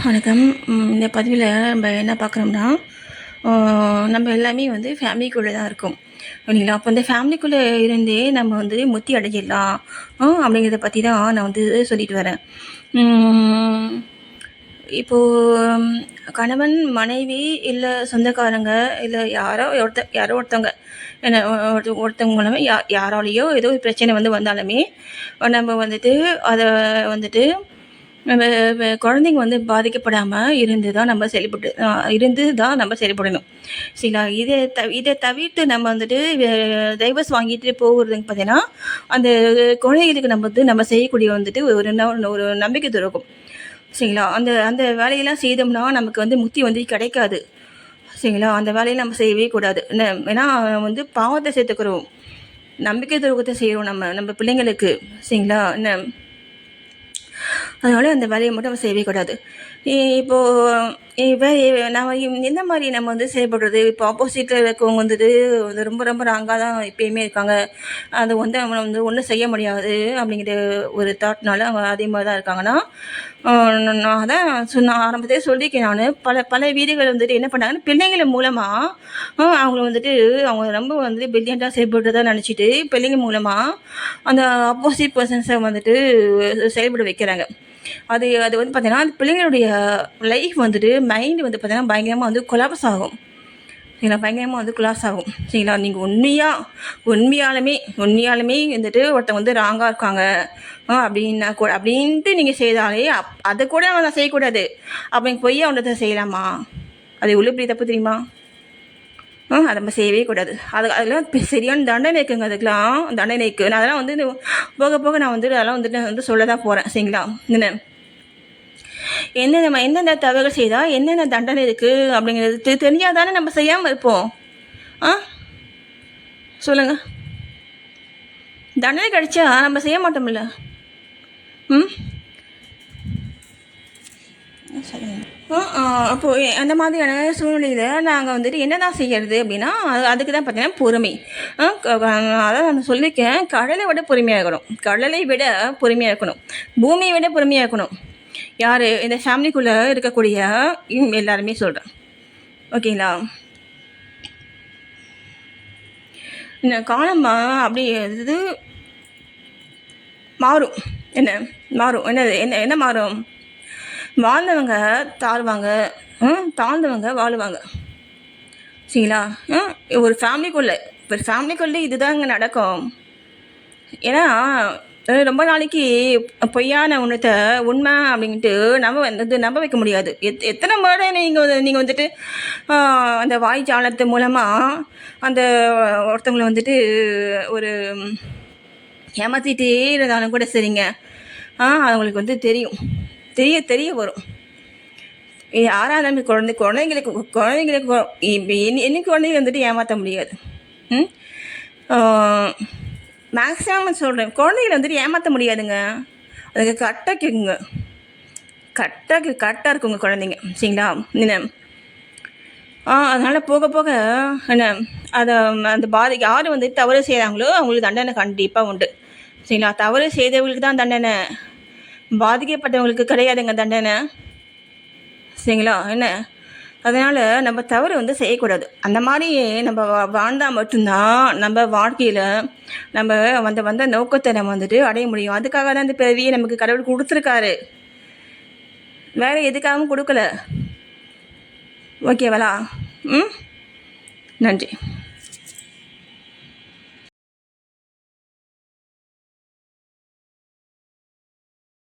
வணக்கம். இந்த பதிவில் நம்ம என்ன பார்க்குறோம்னா, நம்ம எல்லாமே வந்து ஃபேமிலிக்குள்ளே தான் இருக்கோம் இல்லைங்களா? அப்போ இந்த ஃபேமிலிக்குள்ளே இருந்தே நம்ம வந்து முத்தி அடைஞ்சிடலாம் அப்படிங்கிறத பற்றி தான் நான் வந்து சொல்லிட்டு வரேன். இப்போது கணவன், மனைவி, இல்லை சொந்தக்காரங்க, இல்லை யாரோ ஒருத்தவங்க என்ன ஒருத்தவங்க மூலமே யாராலேயோ ஏதோ ஒரு பிரச்சனை வந்து வந்தாலுமே நம்ம வந்துட்டு அதை வந்துட்டு நம்ம குழந்தைங்க வந்து பாதிக்கப்படாமல் இருந்து தான் நம்ம செயல்படணும். சரிங்களா? இதை தவிர்த்து நம்ம வந்துட்டு டைவர்ஸ் வாங்கிட்டு போகிறதுன்னு பார்த்தீங்கன்னா, அந்த குழந்தைகளுக்கு நம்ம செய்யக்கூடிய வந்துட்டு ஒரு நம்பிக்கை துரோகம். சரிங்களா? அந்த அந்த வேலையெல்லாம் செய்தோம்னா நமக்கு வந்து முக்தி வந்து கிடைக்காது. சரிங்களா? அந்த வேலையை நம்ம செய்யவே கூடாது. ஏன்னா வந்து பாவத்தை சேர்த்துக்கிறோம், நம்பிக்கை துரோகத்தை செய்கிறோம் நம்ம பிள்ளைங்களுக்கு. சரிங்களா? அதனால் அந்த வேலையை மட்டும் நம்ம செய்யவே கூடாது. இப்போது நம்ம எந்த மாதிரி நம்ம வந்து செயல்படுறது? இப்போ ஆப்போசிட்டில் இருக்கவங்க வந்துட்டு ரொம்ப ரொம்ப ராங்காக தான் எப்பயுமே இருக்காங்க, அது வந்து அவங்கள வந்து ஒன்றும் செய்ய முடியாது அப்படிங்கிற ஒரு தாட்னால அவங்க அதே மாதிரி தான் இருக்காங்கன்னா, நான் அதான் நான் ஆரம்பத்திலே சொல்லியிருக்கேன். பல வீடுகள் வந்துட்டு என்ன பண்ணாங்கன்னா, பிள்ளைங்கள மூலமாக அவங்கள வந்துட்டு அவங்க ரொம்ப வந்துட்டு பிரில்லியண்ட்டாக செயல்படுறதா நினச்சிட்டு பிள்ளைங்க மூலமாக அந்த ஆப்போசிட் பர்சன்ஸை வந்துட்டு செயல்பட வைக்கிறாங்க. அது அது வந்து பார்த்தீங்கன்னா, அந்த பிள்ளைங்களுடைய லைஃப் வந்துட்டு மைண்டு வந்து பார்த்தீங்கன்னா பயங்கரமாக வந்து கொலாப்ஸ் ஆகும். சரிங்களா? பயங்கரமாக வந்து கொலாப்ஸ் ஆகும். சரிங்களா? நீங்கள் உண்மையாலுமே வந்துட்டு ஒருத்தவங்க வந்து ராங்காக இருக்காங்க அப்படின்னா கூட அப்படின்ட்டு நீங்கள் செய்தாலே அதை கூட நான் செய்யக்கூடாது அப்படின்னு பொய்யா ஒன்றத்தை செய்யலாமா? அது எவ்வளோ பெரிய தப்பு தெரியுமா? அதை நம்ம செய்யவே கூடாது. அதெல்லாம் சரியான தண்டனை இருக்குங்க. அதுக்கெலாம் தண்டனை இருக்குது. நான் அதெல்லாம் வந்து போக போக நான் வந்து அதெல்லாம் வந்துட்டு நான் வந்து சொல்ல தான் போகிறேன். சரிங்களா? நம்ம எந்தெந்த தவறுகள் செய்தால் என்னென்ன தண்டனை இருக்குது அப்படிங்கிறது தெரிஞ்சால் தானே நம்ம செய்யாமல் இருப்போம். சொல்லுங்கள். தண்டனை கிடைச்சா நம்ம செய்ய மாட்டோம்ல. அப்போது அந்த மாதிரியான சூழ்நிலையில் நாங்கள் வந்துட்டு என்ன தான் செய்கிறது அப்படின்னா, அதுக்கு தான் பார்த்தீங்கன்னா பொறுமை. அதான் நான் சொல்லியிருக்கேன், கடலை விட பொறுமையாக இருக்கணும், பூமியை விட பொறுமையாக இருக்கணும். யார்? இந்த ஃபேமிலிக்குள்ளே இருக்கக்கூடிய எல்லாருமே சொல்கிறேன். ஓகேங்களா? இந்த காலமா அப்படி இது மாறும். என்ன மாறும்? வாழ்ந்தவங்க தாழ்வாங்க, தாழ்ந்தவங்க வாழுவாங்க. சரிங்களா? ஒரு ஃபேமிலிக்குள்ளே இதுதாங்க நடக்கும். ஏன்னா ரொம்ப நாளைக்கு பொய்யான உண்மை அப்படின்ட்டு நம்ம வந்து நம்ப வைக்க முடியாது. எத்தனை முறை நீங்கள் வந்துட்டு அந்த வாய் ஜாலத்து மூலமாக அந்த ஒருத்தவங்களை வந்துட்டு ஒரு ஏமாற்றிட்டே இருந்தாலும் கூட சரிங்க, அவங்களுக்கு வந்து தெரிய வரும். யாராக இருந்தாலும் குழந்தைங்களுக்கு என்ன குழந்தைங்க வந்துட்டு ஏமாற்ற முடியாது. மேக்ஸிமம் சொல்கிறேன், குழந்தைகளை வந்துட்டு ஏமாற்ற முடியாதுங்க. அதுக்கு கரெக்டாக இருக்குங்க குழந்தைங்க. சரிங்களா? அதனால் போக போக அந்த யார் வந்து தவறு செய்கிறாங்களோ அவங்களுக்கு தண்டனை கண்டிப்பாக உண்டு. சரிங்களா? தவறு செய்தவங்களுக்கு தான் தண்டனை, பாதிக்கப்பட்டவங்களுக்கு கிடையாதுங்க தண்டனை. சரிங்களா? அதனால் நம்ம தவறு வந்து செய்யக்கூடாது. அந்த மாதிரி நம்ம வாழ்ந்தால் மட்டும்தான் நம்ம வாழ்க்கையில் நம்ம வந்த நோக்கத்தை நம்ம வந்துட்டு அடைய முடியும். அதுக்காக தான் இந்த பிறவியை நமக்கு கடவுள் கொடுத்துருக்காரு, வேறு எதுக்காகவும் கொடுக்கல. ஓகேவலா? நன்றி.